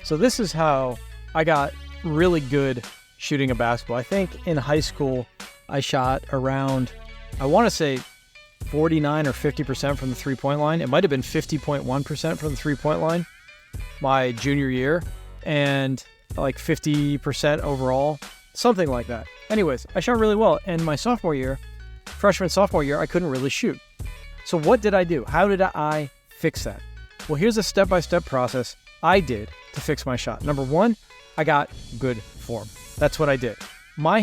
So this is how I got really good shooting a basketball. I think in high school, I shot around, I want to say 49 or 50% from the three-point line. It might have been 50.1% from the three-point line my junior year, and like 50% overall, something like that. Anyways, I shot really well. And my sophomore year, sophomore year, I couldn't really shoot. So what did I do? How did I fix that? Well, here's a step-by-step process I did to fix my shot. Number one, I got good form. That's what I did. My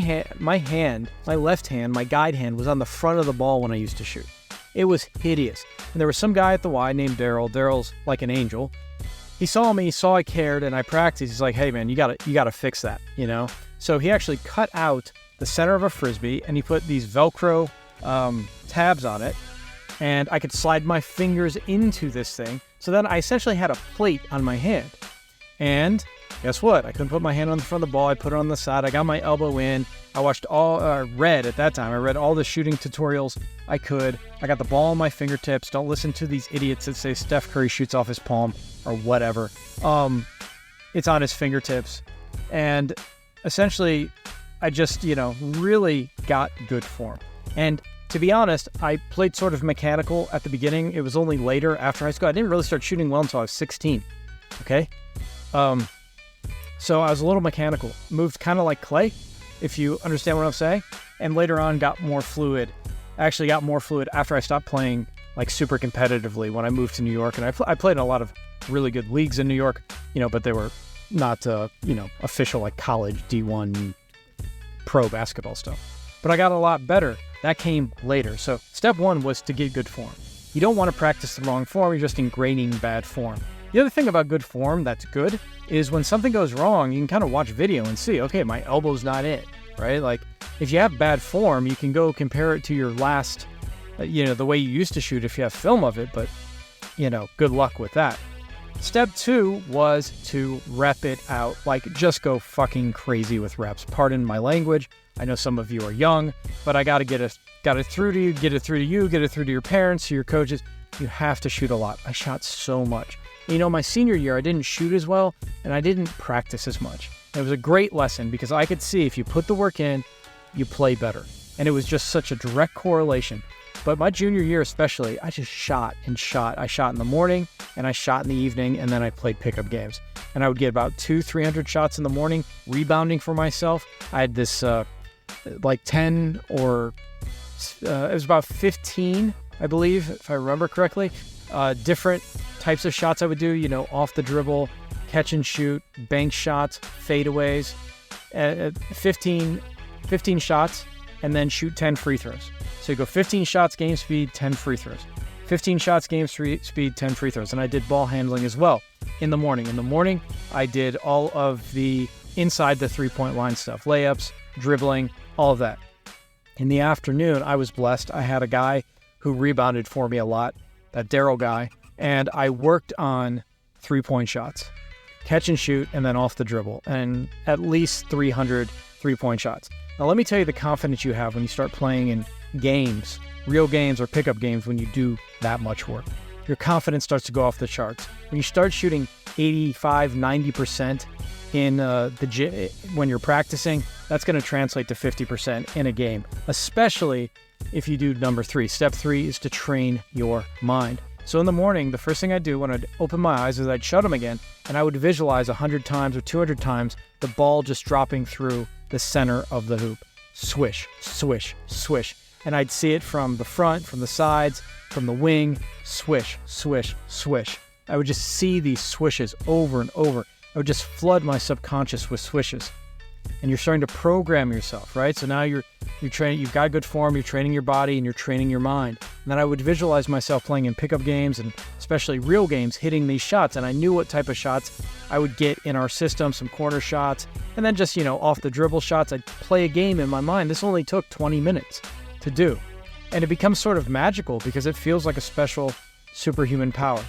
left hand, my guide hand was on the front of the ball when I used to shoot. It was hideous. And there was some guy at the Y named Daryl. Daryl's like an angel. He saw me, saw I cared, and I practiced. He's like, hey man, you gotta fix that, you know? So he actually cut out the center of a Frisbee and he put these Velcro tabs on it, and I could slide my fingers into this thing. So then I essentially had a plate on my hand. And guess what? I couldn't put my hand on the front of the ball. I put it on the side. I got my elbow in. I watched read at that time. I read all the shooting tutorials I could. I got the ball on my fingertips. Don't listen to these idiots that say Steph Curry shoots off his palm or whatever. It's on his fingertips. And essentially, I just, really got good form. And to be honest, I played sort of mechanical at the beginning. It was only later after high school. I didn't really start shooting well until I was 16. Okay? So I was a little mechanical. Moved kind of like Clay, if you understand what I'm saying. And later on got more fluid. I actually got more fluid after I stopped playing like super competitively when I moved to New York. And I played in a lot of really good leagues in New York, but they were not, official like college D1 pro basketball stuff. But I got a lot better. That came later. So step one was to get good form. You don't want to practice the wrong form. You're just ingraining bad form. The other thing about good form that's good is when something goes wrong, you can kind of watch video and see, okay, my elbow's not in, right? Like if you have bad form, you can go compare it to your last, the way you used to shoot if you have film of it, but, good luck with that. Step two was to rep it out, like just go fucking crazy with reps. Pardon my language. I know some of you are young, but I got it through to you, get it through to your parents, to your coaches. You have to shoot a lot. I shot so much. My senior year, I didn't shoot as well, and I didn't practice as much. It was a great lesson because I could see if you put the work in, you play better. And it was just such a direct correlation. But my junior year especially, I just shot and shot. I shot in the morning, and I shot in the evening, and then I played pickup games. And I would get about 200-300 shots in the morning, rebounding for myself. I had this 10 or it was about 15, I believe, if I remember correctly, different types of shots I would do, off the dribble, catch and shoot, bank shots, fadeaways, 15 shots, and then shoot 10 free throws. So you go 15 shots, game speed, 10 free throws. 15 shots, game speed, 10 free throws. And I did ball handling as well in the morning. In the morning, I did all of the inside the three-point line stuff, layups, dribbling, all of that. In the afternoon, I was blessed. I had a guy who rebounded for me a lot, that Daryl guy, and I worked on three-point shots, catch and shoot, and then off the dribble, and at least 300 three-point shots. Now, let me tell you the confidence you have when you start playing in games, real games or pickup games, when you do that much work. Your confidence starts to go off the charts. When you start shooting 85, 90% in the gym when you're practicing, that's going to translate to 50% in a game, especially if you do number three. Step three is to train your mind. So in the morning, the first thing I'd do when I'd open my eyes is I'd shut them again, and I would visualize 100 times or 200 times the ball just dropping through the center of the hoop. Swish, swish, swish. And I'd see it from the front, from the sides, from the wing. Swish, swish, swish. I would just see these swishes over and over. I would just flood my subconscious with swishes. And you're starting to program yourself, right? So now you're training, you've got good form, you're training your body, and you're training your mind. And then I would visualize myself playing in pickup games, and especially real games, hitting these shots. And I knew what type of shots I would get in our system, some corner shots, and then just, off the dribble shots. I'd play a game in my mind. This only took 20 minutes to do. And it becomes sort of magical because it feels like a special superhuman power.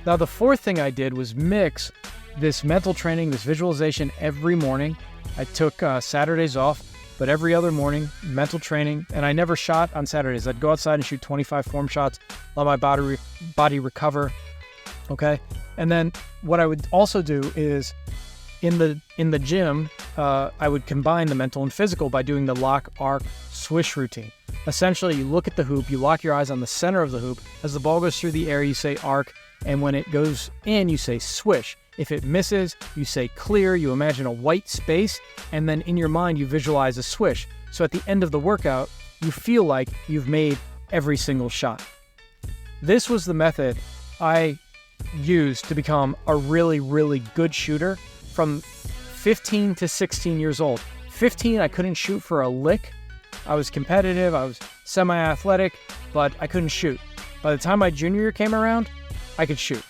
Now, the fourth thing I did was mix this mental training, this visualization every morning. I took Saturdays off, but every other morning, mental training, and I never shot on Saturdays. I'd go outside and shoot 25 form shots, let my body recover, okay? And then what I would also do is in the gym, I would combine the mental and physical by doing the lock, arc, swish routine. Essentially, you look at the hoop, you lock your eyes on the center of the hoop. As the ball goes through the air, you say arc, and when it goes in, you say swish. If it misses, you say clear, you imagine a white space, and then in your mind, you visualize a swish. So at the end of the workout, you feel like you've made every single shot. This was the method I used to become a really, really good shooter from 15 to 16 years old. 15, I couldn't shoot for a lick. I was competitive, I was semi-athletic, but I couldn't shoot. By the time my junior year came around, I could shoot.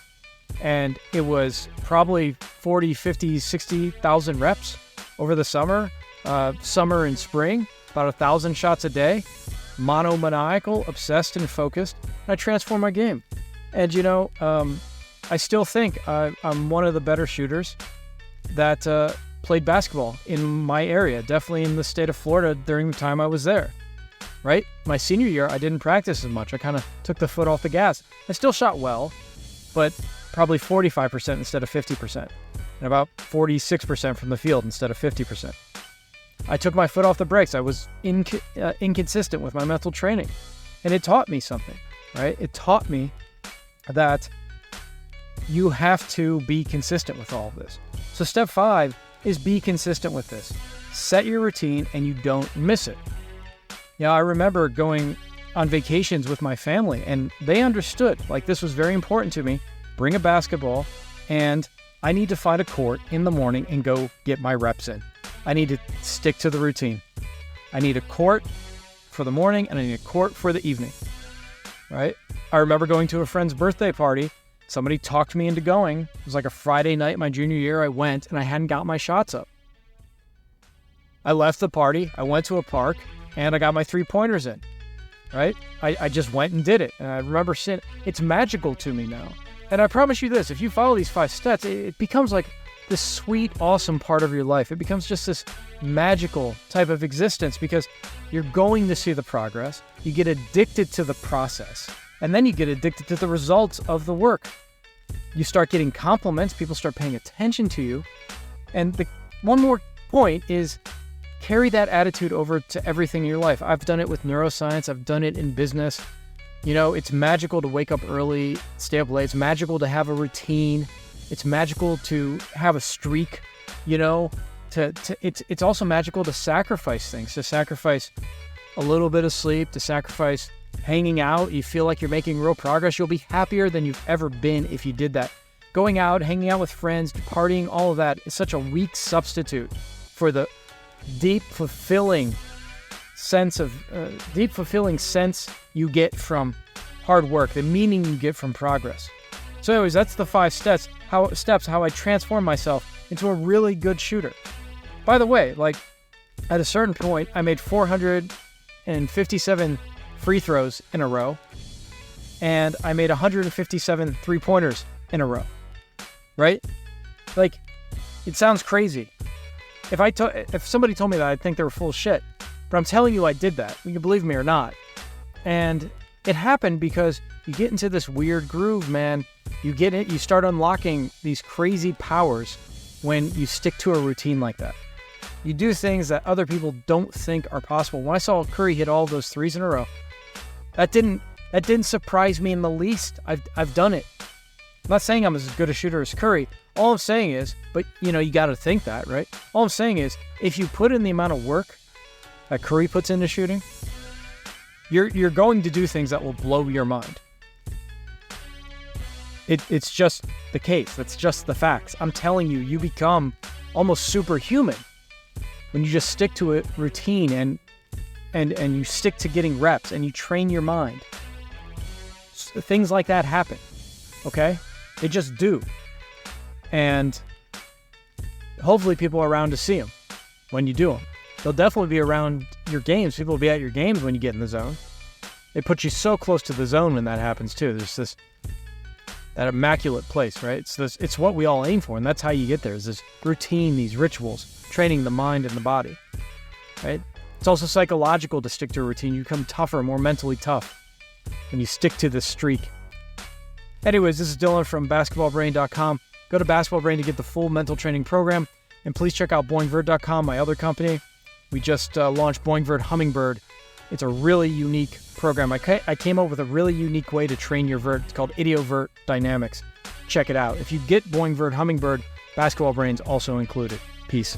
And it was probably 40, 50, 60,000 reps over the summer and spring, about 1,000 shots a day, monomaniacal, obsessed and focused. And I transformed my game. And I still think I'm one of the better shooters that played basketball in my area, definitely in the state of Florida during the time I was there, right? My senior year, I didn't practice as much. I kind of took the foot off the gas. I still shot well, but probably 45% instead of 50%, and about 46% from the field instead of 50%. I took my foot off the brakes. I was inconsistent with my mental training, and it taught me something, right? It taught me that you have to be consistent with all of this. So step 5 is be consistent with this. Set your routine and you don't miss it. I remember going on vacations with my family and they understood, like, this was very important to me. Bring a basketball and I need to find a court in the morning and go get my reps in. I need to stick to the routine. I need a court for the morning and I need a court for the evening, right? I remember going to a friend's birthday party. Somebody talked me into going. It was like a Friday night my junior year. I went and I hadn't got my shots up. I left the party. I went to a park and I got my 3-pointers in, right? I just went and did it. And I remember saying, it's magical to me now. And I promise you this, if you follow these 5 steps, it becomes like this sweet, awesome part of your life. It becomes just this magical type of existence because you're going to see the progress. You get addicted to the process. And then you get addicted to the results of the work. You start getting compliments. People start paying attention to you. And one more point is carry that attitude over to everything in your life. I've done it with neuroscience. I've done it in business. It's magical to wake up early, stay up late. It's magical to have a routine. It's magical to have a streak. It's also magical to sacrifice things, to sacrifice a little bit of sleep, to sacrifice hanging out. You feel like you're making real progress. You'll be happier than you've ever been if you did that. Going out, hanging out with friends, partying, all of that is such a weak substitute for the deep, fulfilling sense you get from hard work, the meaning you get from progress. So anyways, that's the 5 steps, how I transform myself into a really good shooter. By the way, at a certain point, I made 457 free throws in a row, and I made 157 3-pointers in a row, right? It sounds crazy. If somebody told me that, I'd think they were full of shit. But I'm telling you I did that. You can believe me or not. And it happened because you get into this weird groove, man. You start unlocking these crazy powers when you stick to a routine like that. You do things that other people don't think are possible. When I saw Curry hit all those threes in a row, that didn't surprise me in the least. I've done it. I'm not saying I'm as good a shooter as Curry. All I'm saying is, but you got to think that, right? All I'm saying is, if you put in the amount of work that Curry puts into shooting, you're going to do things that will blow your mind. It's just the case. That's just the facts. I'm telling you, you become almost superhuman when you just stick to a routine and you stick to getting reps and you train your mind. Things like that happen, okay? They just do. And hopefully people are around to see them when you do them. They'll definitely be around your games. People will be at your games when you get in the zone. They put you so close to the zone when that happens too. There's that immaculate place, right? It's what we all aim for, and that's how you get there, is this routine, these rituals, training the mind and the body, right? It's also psychological to stick to a routine. You become tougher, more mentally tough when you stick to this streak. Anyways, this is Dylan from basketballbrain.com. Go to Basketball Brain to get the full mental training program. And please check out BoingVert.com, my other company. We just launched BoingVert Hummingbird. It's a really unique program. I came up with a really unique way to train your vert. It's called IdeoVert Dynamics. Check it out. If you get BoingVert Hummingbird, Basketball Brains also included. Peace.